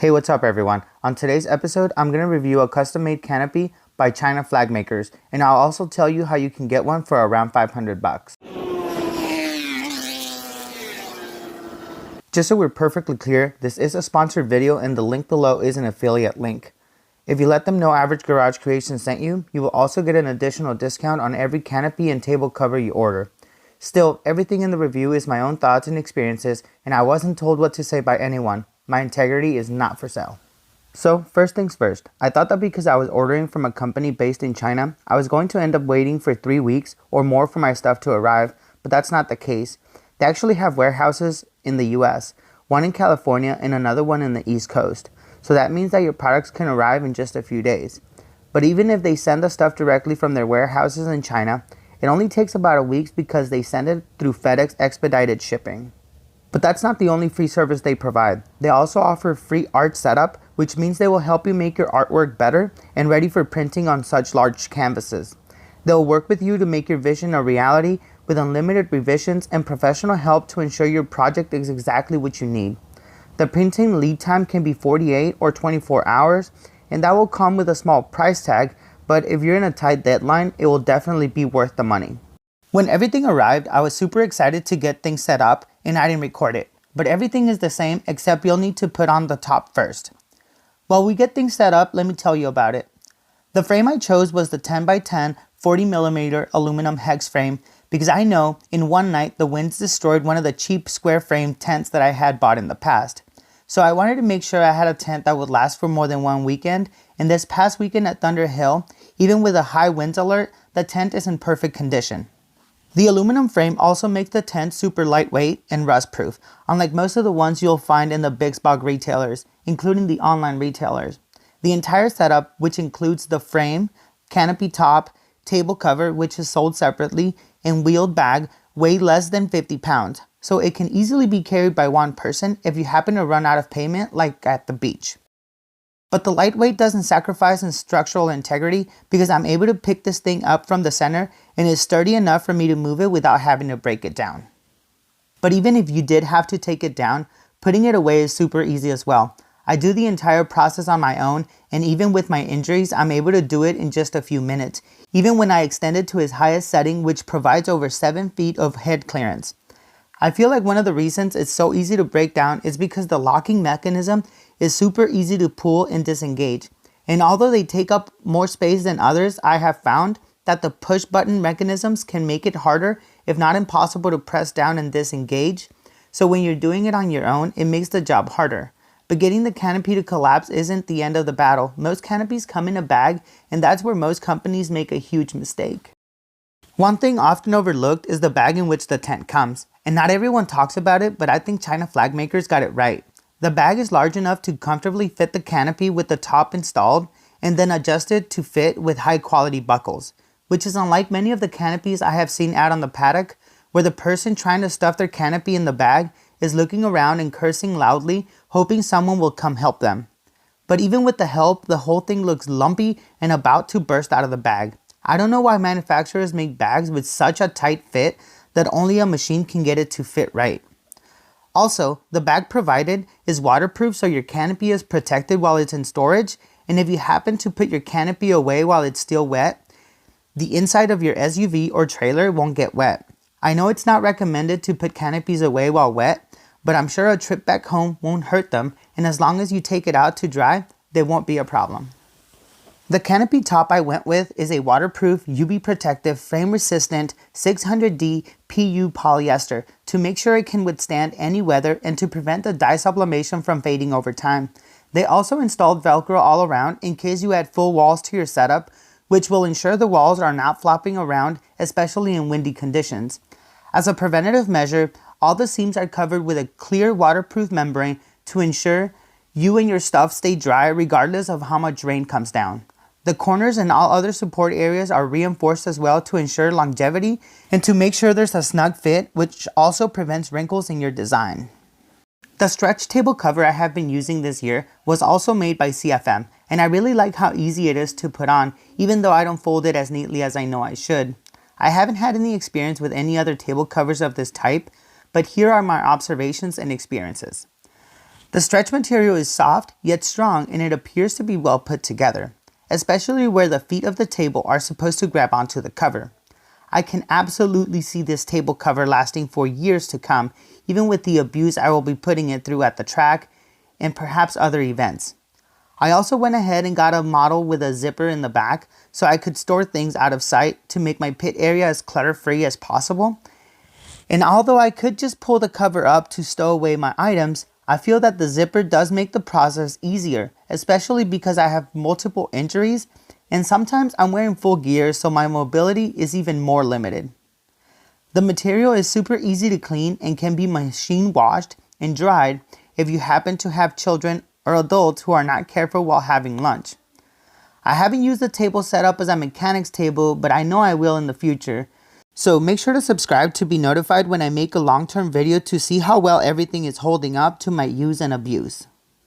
Hey, what's up everyone? On today's episode, I'm going to review a custom-made canopy by China flag makers, and I'll also tell you how you can get one for around 500 bucks. Just so we're perfectly clear, this is a sponsored video and the link below is an affiliate link. If you let them know Average Garage Creations sent you, you will also get an additional discount on every canopy and table cover you order. Still, everything in the review is my own thoughts and experiences, and I wasn't told what to say by anyone. My integrity is not for sale. So, first things first, I thought that because I was ordering from a company based in China, I was going to end up waiting for 3 weeks or more for my stuff to arrive, but that's not the case. They actually have warehouses in the US, one in California and another one in the East Coast. So that means that your products can arrive in just a few days. But even if they send the stuff directly from their warehouses in China, it only takes about a week because they send it through FedEx expedited shipping. But that's not the only free service they provide. They also offer free art setup, which means they will help you make your artwork better and ready for printing on such large canvases. They'll work with you to make your vision a reality with unlimited revisions and professional help to ensure your project is exactly what you need. The printing lead time can be 48 or 24 hours, and that will come with a small price tag, but if you're in a tight deadline, it will definitely be worth the money. When everything arrived, I was super excited to get things set up and I didn't record it. But everything is the same except you'll need to put on the top first. While we get things set up, let me tell you about it. The frame I chose was the 10x10 40mm aluminum hex frame because I know in one night the winds destroyed one of the cheap square frame tents that I had bought in the past. So I wanted to make sure I had a tent that would last for more than one weekend, and this past weekend at Thunder Hill, even with a high winds alert, the tent is in perfect condition. The aluminum frame also makes the tent super lightweight and rust proof, unlike most of the ones you'll find in the big box retailers, including the online retailers. The entire setup, which includes the frame, canopy top, table cover, which is sold separately, and wheeled bag, weigh less than 50 pounds, so it can easily be carried by one person if you happen to run out of payment like at the beach. But the lightweight doesn't sacrifice in structural integrity because I'm able to pick this thing up from the center and it's sturdy enough for me to move it without having to break it down. But even if you did have to take it down, putting it away is super easy as well. I do the entire process on my own, and even with my injuries, I'm able to do it in just a few minutes, even when I extend it to its highest setting, which provides over 7 feet of head clearance. I feel like one of the reasons it's so easy to break down is because the locking mechanism is super easy to pull and disengage. And although they take up more space than others, I have found that the push button mechanisms can make it harder, if not impossible, to press down and disengage. So when you're doing it on your own, it makes the job harder. But getting the canopy to collapse isn't the end of the battle. Most canopies come in a bag, and that's where most companies make a huge mistake. One thing often overlooked is the bag in which the tent comes. And not everyone talks about it, but I think China flag makers got it right. The bag is large enough to comfortably fit the canopy with the top installed and then adjusted to fit with high quality buckles, which is unlike many of the canopies I have seen out on the paddock where the person trying to stuff their canopy in the bag is looking around and cursing loudly, hoping someone will come help them. But even with the help, the whole thing looks lumpy and about to burst out of the bag. I don't know why manufacturers make bags with such a tight fit that only a machine can get it to fit right. Also, the bag provided is waterproof so your canopy is protected while it's in storage, and if you happen to put your canopy away while it's still wet, the inside of your SUV or trailer won't get wet. I know it's not recommended to put canopies away while wet, but I'm sure a trip back home won't hurt them, and as long as you take it out to dry, there won't be a problem. The canopy top I went with is a waterproof, UV protective, frame resistant 600D PU polyester to make sure it can withstand any weather and to prevent the dye sublimation from fading over time. They also installed Velcro all around in case you add full walls to your setup, which will ensure the walls are not flopping around, especially in windy conditions. As a preventative measure, all the seams are covered with a clear waterproof membrane to ensure you and your stuff stay dry regardless of how much rain comes down. The corners and all other support areas are reinforced as well to ensure longevity and to make sure there's a snug fit, which also prevents wrinkles in your design. The stretch table cover I have been using this year was also made by CFM, and I really like how easy it is to put on, even though I don't fold it as neatly as I know I should. I haven't had any experience with any other table covers of this type, but here are my observations and experiences. The stretch material is soft yet strong, and it appears to be well put together, especially where the feet of the table are supposed to grab onto the cover. I can absolutely see this table cover lasting for years to come, even with the abuse I will be putting it through at the track and perhaps other events. I also went ahead and got a model with a zipper in the back so I could store things out of sight to make my pit area as clutter-free as possible. And although I could just pull the cover up to stow away my items, I feel that the zipper does make the process easier, especially because I have multiple injuries and sometimes I'm wearing full gear, so my mobility is even more limited. The material is super easy to clean and can be machine washed and dried if you happen to have children or adults who are not careful while having lunch. I haven't used the table setup as a mechanics table, but I know I will in the future. So make sure to subscribe to be notified when I make a long-term video to see how well everything is holding up to my use and abuse.